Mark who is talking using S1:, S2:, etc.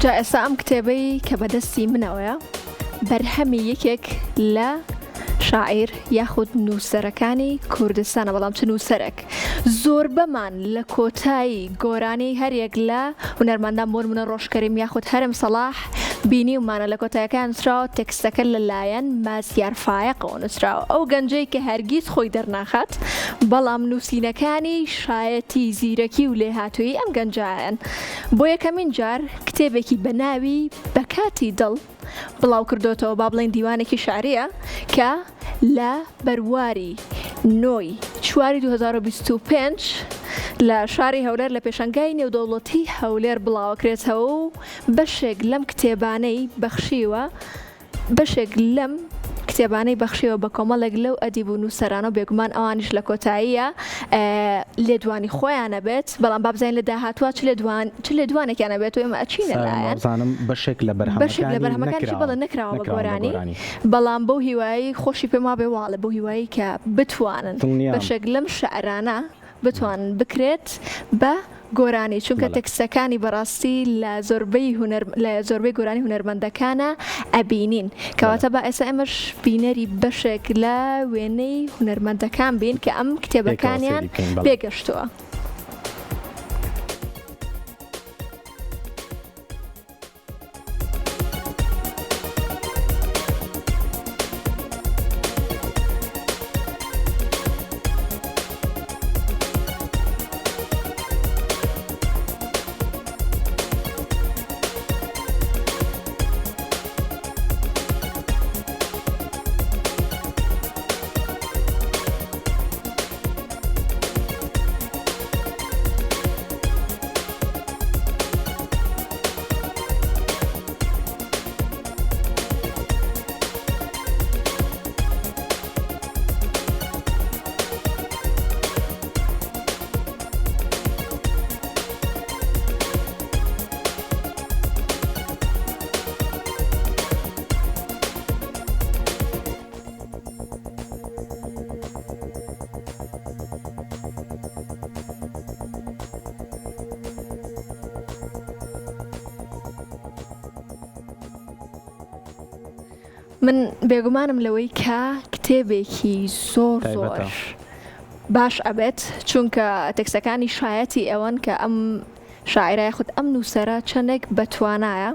S1: جا ئێستا ئەم کتێبەی کە بەدەستی منەوەیە بەرهەمی یەکێک لە شاعیر یاخود نووسەرەکانی کوردستانە، بەڵام چ نووسەرێک زۆر بەمان لە کۆتایی گۆرانی هەرێک لە هونەرمەندان بۆ نمونە ڕۆژکەریم یاخود هەرم سەلاح بینی ومانە لە کۆتاییەکان نووسراوە تێکستەکە لەلایەن مازیار فایقەوە نووسراوە، ئەو گەنجەی کە هەرگیز خۆی دەرناخات بەڵام نووسینەکانی شایەتی زیرەکی و لێهاتووی ئەم گەنجایان. بۆ یەکەمین جار کتێبێکی بە ناوی بەکاتی دڵ بڵاو کردوتەوە، با بڵێن دیوانێکی شعریە کە لە بەرواری نۆی چواری 2025 لە شاری هەولێر لە پێشەنگای نێودەوڵەتی هەولێر بڵاوکرێتەوە و بەشێک لەم کتێبانەی بەخشیوە بە کۆمەڵێک لەو ئەدیب و نووسەرانە بێگومان ئەوانیش لە کۆتاییە لێدوانی خۆیانە بێت، بەڵام بابزین لە داهاتوە چ لێدوانێکیانە بێت و ئێمە ئەچینە لایەن
S2: بەشێک لە بەرهەمەکانی
S1: بەڵێ نەکراوە بە گۆرانی، بەڵام بەو هیوایی خۆشی پێما بێ واڵە بەو هیوایی کە بتوانن بەشێک لەم شعرانە بتوانن بکرێت بە گۆرانی، چونکە تێکستەکانی بەڕاستی لە زۆربەی گۆرانی هونەرمەندەکانە ئەبینین، کەواتە بە ئێستا ئێمەش بینەری بەشێک لە وێنەی هونەرمەندەکان بین کە ئەم کتێبەکانیان پێگەشتووە. من بێگومانم لەوەی کە کتێبێکی زۆر باش ئەبێت، چونکە تێکستەکانی شایەتی ئەوەن کە ئەم شاعیرای خود ئەم نووسەرە چەندێک بەتوانایە